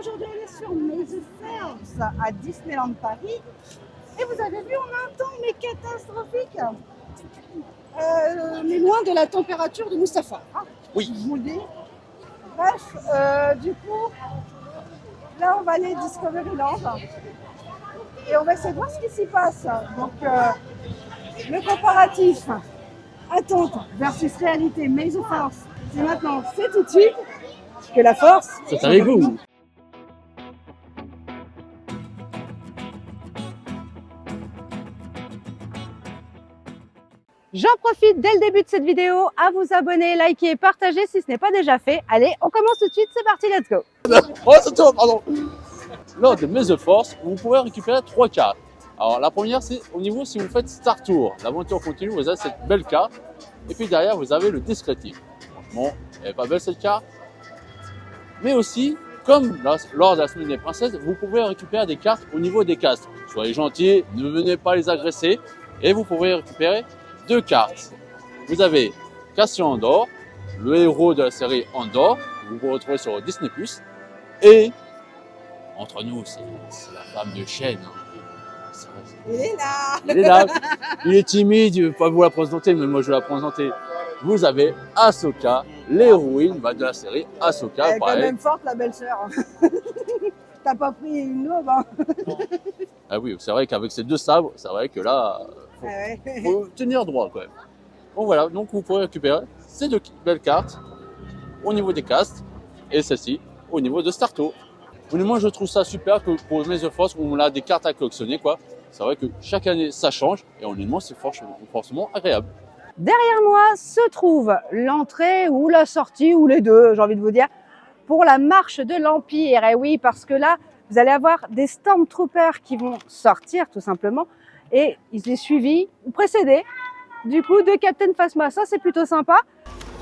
aujourd'hui on est sur May the First à Disneyland Paris. Et vous avez vu, on a un temps mais catastrophique. Mais loin de la température de Mustapha. Hein, Oui. Je vous le dis. Bref, du coup, là on va aller Discoveryland. Et on va essayer de voir ce qui s'y passe. Donc, le comparatif attente versus réalité, May the Force, c'est maintenant, c'est tout de suite que la force. C'est avec vous. J'en profite dès le début de cette vidéo à vous abonner, liker, partager si ce n'est pas déjà fait. Allez, on commence tout de suite, c'est parti, let's go. Oh, attends, pardon. Lors de May the Force, vous pourrez récupérer 3 cartes. Alors la première, c'est au niveau si vous faites Star Tour, l'aventure continue, vous avez cette belle carte. Et puis derrière, vous avez le descriptif. Franchement, elle n'est pas belle cette carte. Mais aussi, comme lors de la semaine des princesses, vous pouvez récupérer des cartes au niveau des castes. Soyez gentils, ne venez pas les agresser. Et vous pouvez récupérer 2 cartes. Vous avez Cassian Andor, le héros de la série Andor, que vous pouvez retrouver sur Disney+. Et, entre nous, c'est la femme de Shen. Hein. Il est là. Il est là, il est timide, il ne veut pas vous la présenter, mais moi je vais la présenter. Vous avez Ahsoka, l'héroïne de la série Ahsoka. Elle est quand même forte, la belle-sœur. T'as pas pris une aube, hein. Ah oui, c'est vrai qu'avec ces 2 sabres, c'est vrai que là, faut tenir droit quand même. Bon voilà, donc vous pourrez récupérer ces 2 belles cartes au niveau des castes et celle-ci au niveau de Star Tour. Honnêtement, je trouve ça super que pour May the Force, on a des cartes à collectionner, quoi. C'est vrai que chaque année, ça change et honnêtement, c'est forcément agréable. Derrière moi se trouve l'entrée ou la sortie, ou les deux, j'ai envie de vous dire, pour la marche de l'Empire. Et oui, parce que là, vous allez avoir des Stormtroopers qui vont sortir, tout simplement, et ils sont suivis ou précédés, du coup, de Captain Phasma. Ça, c'est plutôt sympa.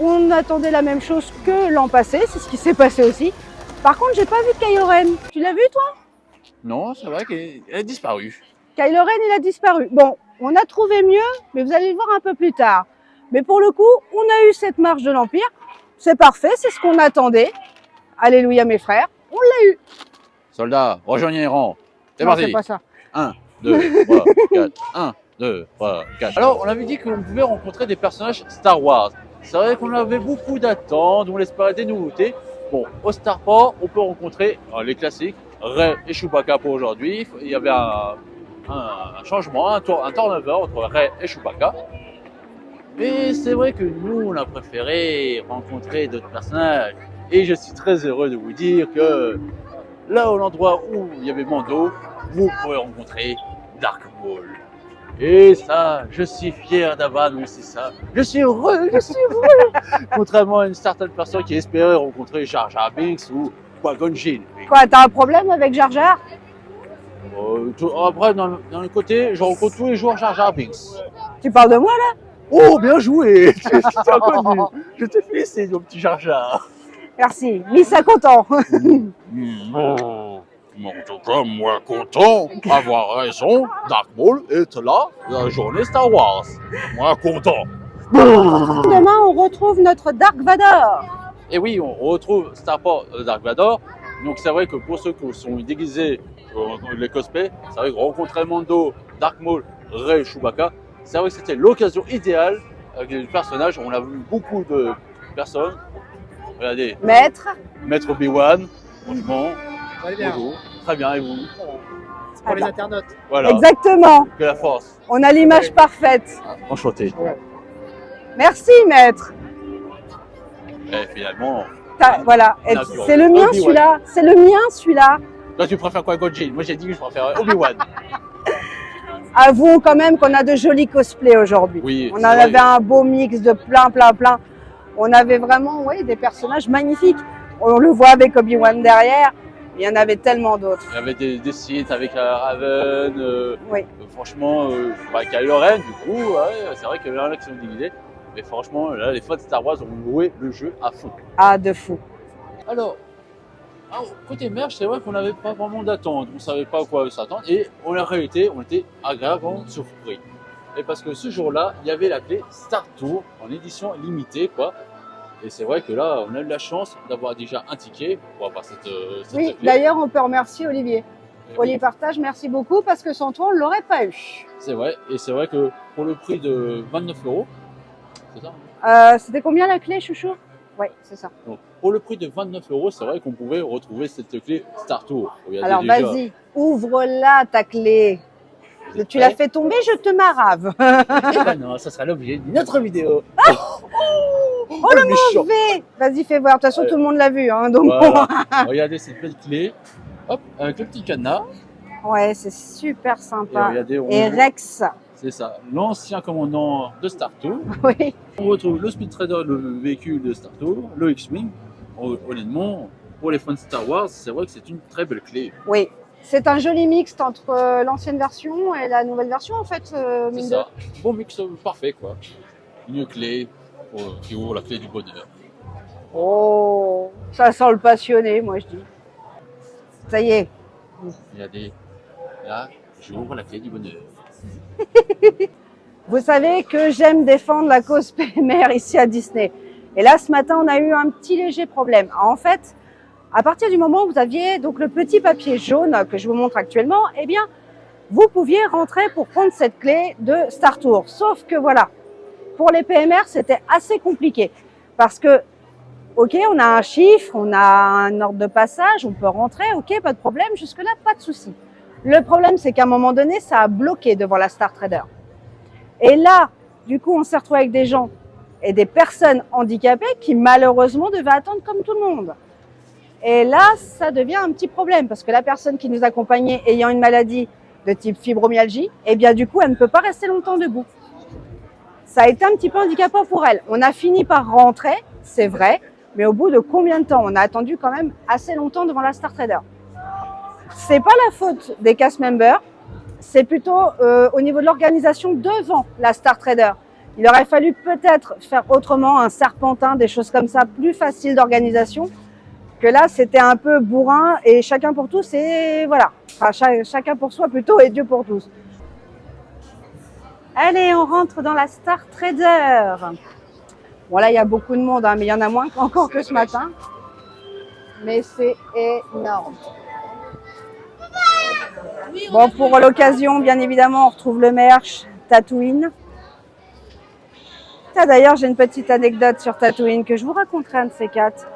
On attendait la même chose que l'an passé, c'est ce qui s'est passé aussi. Par contre, j'ai pas vu Kylo Ren. Tu l'as vu, toi? Non, c'est vrai qu'elle a disparu. Kylo Ren, il a disparu. Bon, on a trouvé mieux, mais vous allez le voir un peu plus tard. Mais pour le coup, on a eu cette marche de l'Empire. C'est parfait, c'est ce qu'on attendait. Alléluia, mes frères, on l'a eu. Soldats, rejoignez les rangs. C'est Non, parti. c'est pas ça. 1, 2, 3, 4. 1, 2, 3, 4. Alors, on avait dit qu'on pouvait rencontrer des personnages Star Wars. C'est vrai qu'on avait beaucoup d'attentes, on espérait des nouveautés. Bon, au Starport, on peut rencontrer les classiques, Rey et Chewbacca pour aujourd'hui. Il y avait un changement, un turnover entre Rey et Chewbacca. Mais c'est vrai que nous, on a préféré rencontrer d'autres personnages. Et je suis très heureux de vous dire que là, au l'endroit où il y avait Mando, vous pourrez rencontrer Dark Maul. Et ça, je suis fier d'avoir annoncé ça. Je suis heureux. Contrairement à une certaine personne qui espérait rencontrer Jar Jar Binks ou Qui-Gon Jinn. Quoi, t'as un problème avec Jar Jar? Après, dans le côté, je rencontre tous les jours Jar Jar Binks. Tu parles de moi, là? Oh, bien joué. Je te félicite, mon petit Jar Jar. Merci, Missa content. En tout cas, moi content d'avoir raison. Dark Maul est là, la journée Star Wars. Moi content. Demain, on retrouve notre Dark Vador. Et oui, on retrouve Starport Dark Vador. Donc c'est vrai que pour ceux qui sont déguisés les cosplays, c'est vrai que rencontrer Mando, Dark Maul, Rey, Chewbacca, c'est vrai que c'était l'occasion idéale avec les personnages. On a vu beaucoup de personnes. Regardez, Maître Obi-Wan, franchement, bonjour. Très bien, et vous? C'est pour les internautes. Voilà. Exactement. Que la force. On a l'image parfaite. Enchanté. Ouais. Merci, maître. Et finalement, Voilà, c'est le mien celui-là. C'est le mien celui-là. toi tu préfères quoi, Qui-Gon Jinn? Moi j'ai dit que je préfère Obi-Wan. Avouons quand même qu'on a de jolis cosplays aujourd'hui. Oui, on en avait un beau mix de plein. On avait vraiment des personnages magnifiques. On le voit avec Obi-Wan derrière. Il y en avait tellement d'autres. Il y avait des sites avec Raven. Oui. Franchement, Kylo Ren, du coup, c'est vrai qu'il y en a qui sont divisés. Mais franchement, là, les fans de Star Wars ont joué le jeu à fond. Ah, de fou. Alors, côté merch, c'est vrai qu'on n'avait pas vraiment d'attente. On ne savait pas à quoi s'attendre. Et en réalité, on était agréablement surpris. Et parce que ce jour-là, il y avait la clé Star Tour en édition limitée, quoi. Et c'est vrai que là, on a eu la chance d'avoir déjà un ticket pour avoir cette Oui, clé. d'ailleurs, on peut remercier Olivier. Et Olivier oui, Partage, merci beaucoup parce que sans toi, on ne l'aurait pas eu. c'est vrai. Et c'est vrai que pour le prix de 29 €, c'est ça? C'était combien la clé, chouchou? Oui, c'est ça. Donc, pour le prix de 29 €, c'est vrai qu'on pouvait retrouver cette clé Star Tour. Regardez Alors, déjà. vas-y, ouvre-la ta clé. Vous êtes Tu l'as prêts? fait tomber, je te marave. Eh ben non, ça sera l'objet d'une autre vidéo. Oh le méchant. mauvais! Vas-y, fais voir. De toute façon, Allez. tout le monde l'a vu. Hein, donc Voilà. Regardez cette belle clé. Hop, avec le petit cadenas. Ouais, c'est super Et sympa. regardez, on Et voit- Rex. c'est ça, l'ancien commandant de Star Tour. Oui. On retrouve le Speed Trader, le véhicule de Star Tour, le X-Wing. Honnêtement, pour les fans de Star Wars, c'est vrai que c'est une très belle clé. Oui. C'est un joli mixte entre l'ancienne version et la nouvelle version, en fait. C'est mine ça. Bon mix parfait, quoi. Une clé qui ouvre la clé du bonheur. de- Oh, ça sent le passionné, moi, je dis. Ça y est. Regardez, là, j'ouvre la clé du bonheur. Vous savez que j'aime défendre la cause PMR ici à Disney. Et là, ce matin, on a eu un petit léger problème. En fait, à partir du moment où vous aviez donc le petit papier jaune que je vous montre actuellement, eh bien, vous pouviez rentrer pour prendre cette clé de Star Tour. Sauf que voilà, pour les PMR, c'était assez compliqué. Parce que, ok, on a un chiffre, on a un ordre de passage, on peut rentrer, ok, pas de problème, jusque-là, pas de souci. Le problème, c'est qu'à un moment donné, ça a bloqué devant la Star Trader. Et là, du coup, on s'est retrouvé avec des gens et des personnes handicapées qui, malheureusement, devaient attendre comme tout le monde. Et là, ça devient un petit problème parce que la personne qui nous accompagnait ayant une maladie de type fibromyalgie, eh bien, du coup, elle ne peut pas rester longtemps debout. Ça a été un petit peu handicapant pour elle. On a fini par rentrer, c'est vrai, mais au bout de combien de temps? On a attendu quand même assez longtemps devant la Star Trader. C'est pas la faute des cast members, c'est plutôt au niveau de l'organisation devant la Star Trader. Il aurait fallu peut-être faire autrement, un serpentin, des choses comme ça, plus facile d'organisation. Que là, c'était un peu bourrin et chacun pour tous et voilà. Enfin, chacun pour soi plutôt et Dieu pour tous. Allez, on rentre dans la Star Trader. Bon, là, il y a beaucoup de monde, hein, mais il y en a moins encore que ce matin. Mais c'est énorme. Bon, pour l'occasion, bien évidemment, on retrouve le merch Tatooine. Ça, d'ailleurs, j'ai une petite anecdote sur Tatooine que je vous raconterai un de ces quatre.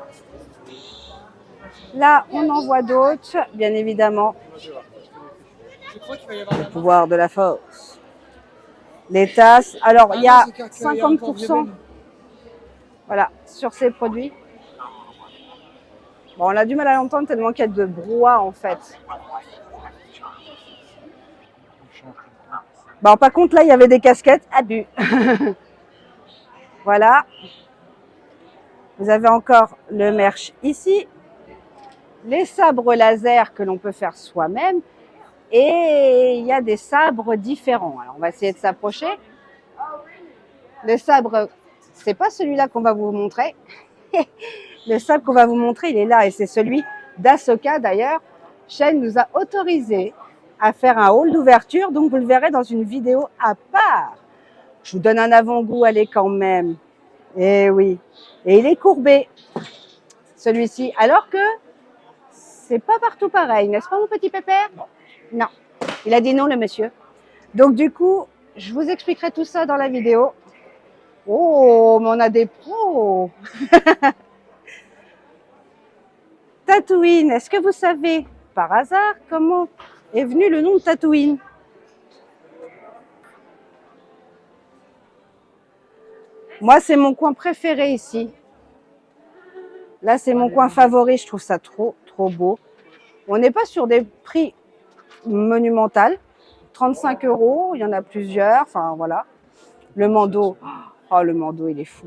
Là, on en voit d'autres, bien évidemment. Je crois qu'il va y avoir Le pouvoir de la force. Les tasses. Alors, il y a 50% voilà, sur ces produits. Bon, on a du mal à l'entendre tellement qu'il y a de brouhaha, en fait. Bon, par contre, là, il y avait des casquettes. Abus. Voilà. Vous avez encore le merch ici. Les sabres laser que l'on peut faire soi-même. Et il y a des sabres différents. Alors, on va essayer de s'approcher. Le sabre, c'est pas celui-là qu'on va vous montrer. Le sabre qu'on va vous montrer, il est là. Et c'est celui d'Ahsoka, d'ailleurs. Shane nous a autorisé à faire un haul d'ouverture. Donc, vous le verrez dans une vidéo à part. Je vous donne un avant-goût, allez quand même. Eh oui. Et il est courbé, celui-ci. Alors que c'est pas partout pareil, n'est-ce pas, mon petit pépère? Non. Il a dit non, le monsieur. Donc, du coup, je vous expliquerai tout ça dans la vidéo. Oh, mais on a des pros. Tatooine, est-ce que vous savez, par hasard, comment est venu le nom de Tatooine? Moi, c'est mon coin préféré ici. Là, c'est mon coin favori. Je trouve ça trop, trop beau. On n'est pas sur des prix monumentaux. 35 €, il y en a plusieurs. Enfin, voilà. Le Mando. Oh, le Mando, il est fou.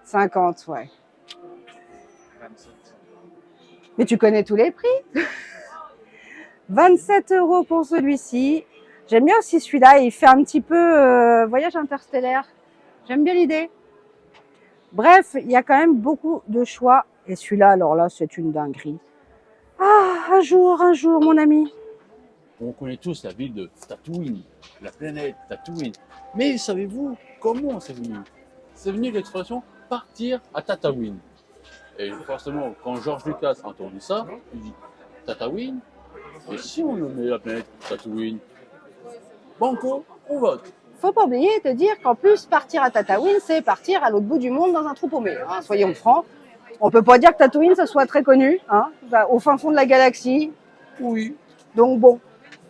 50, ouais. Mais tu connais tous les prix. 27 € pour celui-ci. J'aime bien aussi celui-là. Il fait un petit peu voyage interstellaire. J'aime bien l'idée. Bref, il y a quand même beaucoup de choix. Et celui-là, alors là, c'est une dinguerie. Ah, un jour, mon ami. On connaît tous la ville de Tatooine, la planète Tatooine. Mais savez-vous comment c'est venu? C'est venu de l'expression partir à Tatooine. Et forcément, quand George Lucas a entendu ça, il dit Tatooine, et si on nommait la planète Tatooine, banco, on vote. Faut pas oublier de dire qu'en plus, partir à Tatooine, c'est partir à l'autre bout du monde dans un trou paumé. Hein, soyons francs. On peut pas dire que Tatooine, ça soit très connu, hein, au fin fond de la galaxie. Oui, Donc bon,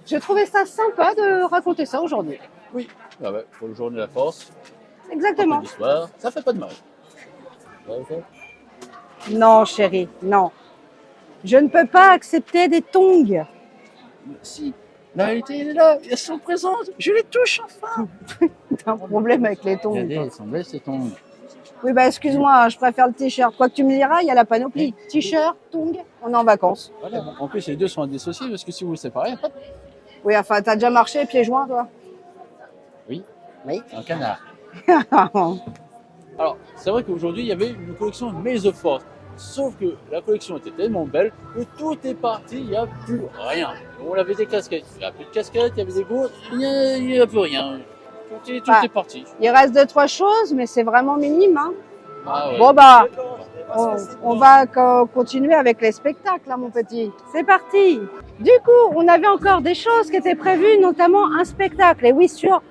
j'ai trouvé ça sympa de raconter ça aujourd'hui. oui. Ah ouais, pour le journée de la force, un peu Exactement. d'histoire, ça fait pas de mal. Ouais, ok. Non, chérie, non. Je ne peux pas accepter des tongs. Mais si, la réalité elle est là, elles sont présentes, je les touche enfin. T'as un problème avec les tongs. Regardez, toi. elles sont belles ces tongs. Oui, bah excuse-moi, je préfère le t-shirt. Quoi que tu me diras, il y a la panoplie. T-shirt, tongs, on est en vacances. Voilà. En plus, les deux sont indissociés parce que si vous les séparez, hop, Oui, enfin, t'as déjà marché pieds joints, toi. oui, Oui. un canard. Alors, c'est vrai qu'aujourd'hui, il y avait une collection Maze of Force. Sauf que la collection était tellement belle que tout est parti, il n'y a plus rien. On avait des casquettes, il n'y a plus de casquettes, il y avait des gourdes, il n'y a plus rien. Tout est parti. Il reste 2-3 choses, mais c'est vraiment minime. Hein. Ah ouais. Bon, bah, on va continuer avec les spectacles, là, mon petit. C'est parti. Du coup, on avait encore des choses qui étaient prévues, notamment un spectacle. Et oui, sur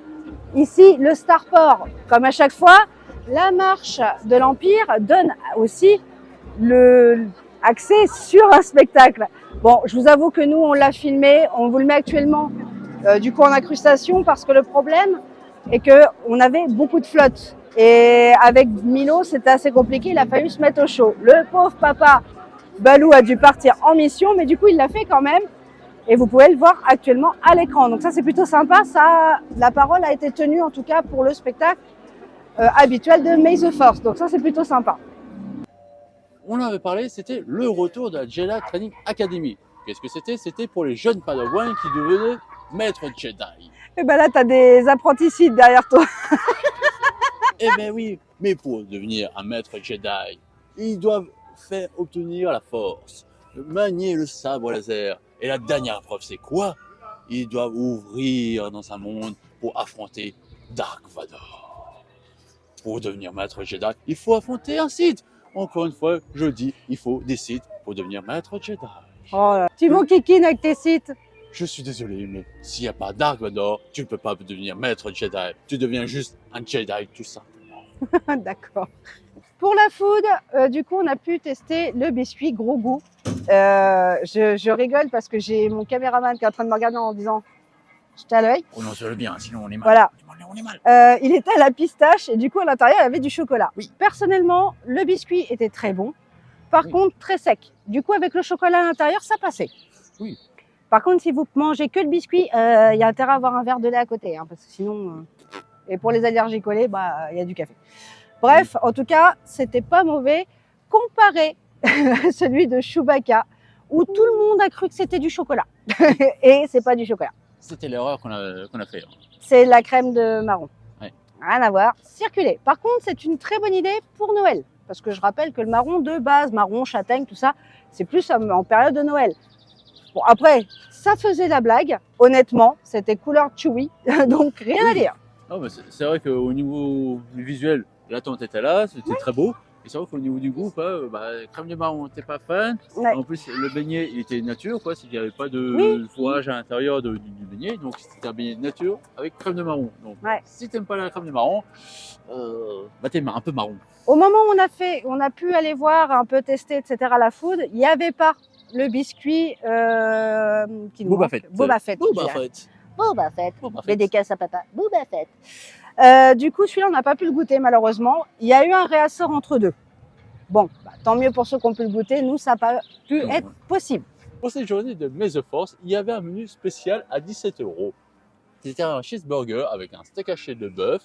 ici, le Starport. Comme à chaque fois, la marche de l'Empire donne aussi le accès sur un spectacle. Bon, je vous avoue que nous, on l'a filmé, on vous le met actuellement du coup en incrustation parce que le problème est que on avait beaucoup de flotte. Et avec Milo, c'était assez compliqué, il a fallu se mettre au chaud. Le pauvre papa Balou a dû partir en mission, mais du coup, il l'a fait quand même. Et vous pouvez le voir actuellement à l'écran. Donc ça, c'est plutôt sympa. Ça, la parole a été tenue, en tout cas, pour le spectacle habituel de Maze of Force. Donc ça, c'est plutôt sympa. On en avait parlé, c'était le retour de la Jedi Training Academy. Qu'est-ce que c'était? C'était pour les jeunes Padawans qui devenaient maîtres Jedi. Et ben là, tu as des apprenticide derrière toi. Eh bien oui, mais pour devenir un maître Jedi, ils doivent faire obtenir la force, manier le sabre laser. Et la dernière preuve, c'est quoi? Ils doivent ouvrir dans un monde pour affronter Dark Vador. Pour devenir maître Jedi, il faut affronter un Sith. Encore une fois, je dis, il faut des Sith pour devenir maître Jedi. Oh là. Tu m'enquiquines avec tes sites. Je suis désolé, mais s'il n'y a pas Dark Vador, tu ne peux pas devenir maître Jedi. Tu deviens juste un Jedi, tout simplement. D'accord. Pour la food, du coup, on a pu tester le biscuit gros goût. Je rigole parce que j'ai mon caméraman qui est en train de me regarder en disant « je à l'œil ». Prononce-le bien, sinon on est mal. Voilà. On est mal. Il était à la pistache et du coup, à l'intérieur, il y avait du chocolat. Oui. Personnellement, le biscuit était très bon. Par contre, très sec. Du coup, avec le chocolat à l'intérieur, ça passait. Oui. Par contre, si vous mangez que le biscuit, il y a intérêt à avoir un verre de lait à côté. Hein, parce que sinon... Et pour les allergies collées, bah, il y a du café. Bref, en tout cas, c'était pas mauvais comparé à celui de Chewbacca, où tout le monde a cru que c'était du chocolat. Et c'est pas du chocolat. C'était l'erreur qu'on a fait. C'est la crème de marron. Ouais. Rien à voir. Circuler. Par contre, c'est une très bonne idée pour Noël. Parce que je rappelle que le marron de base, marron, châtaigne, tout ça, c'est plus en période de Noël. Bon, après, ça faisait la blague. Honnêtement, c'était couleur chewy. Donc, rien à dire. Non, mais c'est vrai qu'au niveau du visuel, l'attente était là, c'était très beau. Et c'est vrai qu'au niveau du goût, crème de marron, t'es pas fan. Ouais. En plus, le beignet, il était nature, quoi. Il n'y avait pas de fourrage à l'intérieur du beignet. Donc, c'était un beignet de nature avec crème de marron. Donc, si t'aimes pas la crème de marron, t'es un peu marron. Au moment où on a pu aller voir, un peu tester, etc. la food, il n'y avait pas le biscuit qui nous Boba manque. Fett. Boba Fett. Boba Fett. Boba Fett. Boba Fett. Dédicace à papa. Boba Fett. Du coup, celui-là, on n'a pas pu le goûter malheureusement. Il y a eu un réassort entre deux. Bon, tant mieux pour ceux qui ont pu le goûter. Nous, ça n'a pas pu être possible. Pour cette journée de Maze of Force, il y avait un menu spécial à 17 €. C'était un cheeseburger avec un steak haché de bœuf,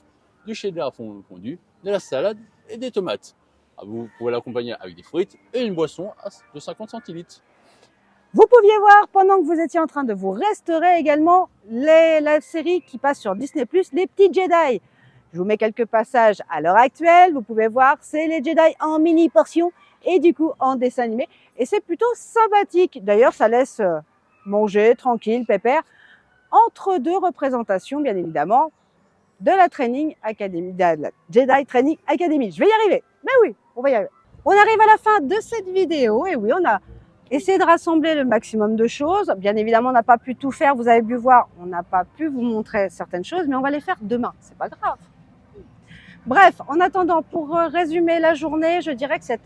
du cheddar fondu, de la salade et des tomates. Vous pouvez l'accompagner avec des frites et une boisson de 50 centilitres. Vous pouviez voir, pendant que vous étiez en train de vous restaurer également, la série qui passe sur Disney+, Les Petits Jedi. Je vous mets quelques passages à l'heure actuelle. Vous pouvez voir, c'est les Jedi en mini portion et du coup en dessin animé. Et c'est plutôt sympathique. D'ailleurs, ça laisse manger tranquille, pépère, entre deux représentations, bien évidemment, de la Training Academy, de la Jedi Training Academy. Je vais y arriver. Mais oui, on va y arriver. On arrive à la fin de cette vidéo. Et oui, on a essayé de rassembler le maximum de choses. Bien évidemment, on n'a pas pu tout faire. Vous avez pu voir, on n'a pas pu vous montrer certaines choses, mais on va les faire demain. C'est pas grave. Bref, en attendant, pour résumer la journée, je dirais que c'est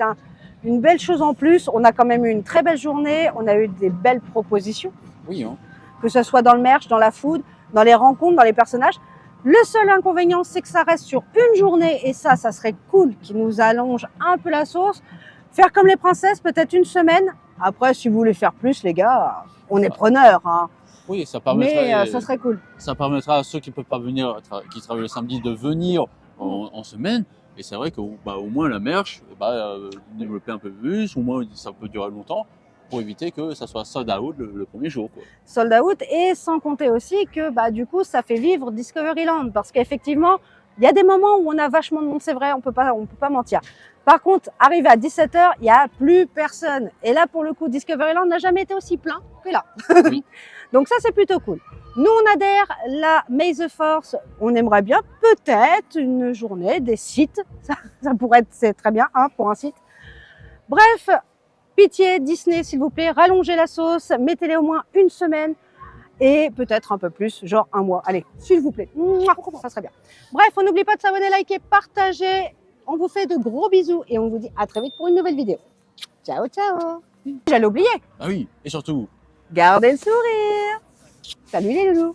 une belle chose en plus. On a quand même eu une très belle journée. On a eu des belles propositions. Oui, hein. Que ce soit dans le merch, dans la food, dans les rencontres, dans les personnages. Le seul inconvénient, c'est que ça reste sur une journée et ça serait cool qu'ils nous allonge un peu la sauce. Faire comme les princesses, peut-être une semaine. Après, si vous voulez faire plus, les gars, on est preneurs. Hein. Oui, ça permettrait, Mais ça serait cool. ça permettra à ceux qui ne peuvent pas venir, qui travaillent le samedi, de venir en semaine. Et c'est vrai qu'au moins la merch, développer un peu plus, au moins ça peut durer longtemps, pour éviter que ça soit sold out le premier jour, quoi. Sold out, et sans compter aussi que du coup ça fait vivre Discoveryland, parce qu'effectivement il y a des moments où on a vachement de monde, c'est vrai, on peut pas mentir. Par contre, arrivé à 17h, il y a plus personne, et là pour le coup Discoveryland n'a jamais été aussi plein que là. Oui. Donc ça c'est plutôt cool. Nous on adhère, la May the Force, on aimerait bien peut-être une journée, des sites, ça pourrait être, c'est très bien hein, pour un site. Bref, pitié Disney s'il vous plaît, rallongez la sauce, mettez-les au moins une semaine et peut-être un peu plus, genre un mois. Allez, s'il vous plaît, ça serait bien. Bref, on n'oublie pas de s'abonner, liker, partager. On vous fait de gros bisous et on vous dit à très vite pour une nouvelle vidéo. Ciao, ciao. J'allais oublier, Ah oui, et surtout, gardez le sourire. Salut les loulous.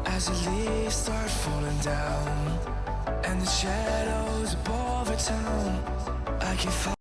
As the leaves start falling down and the shadows above the town, I can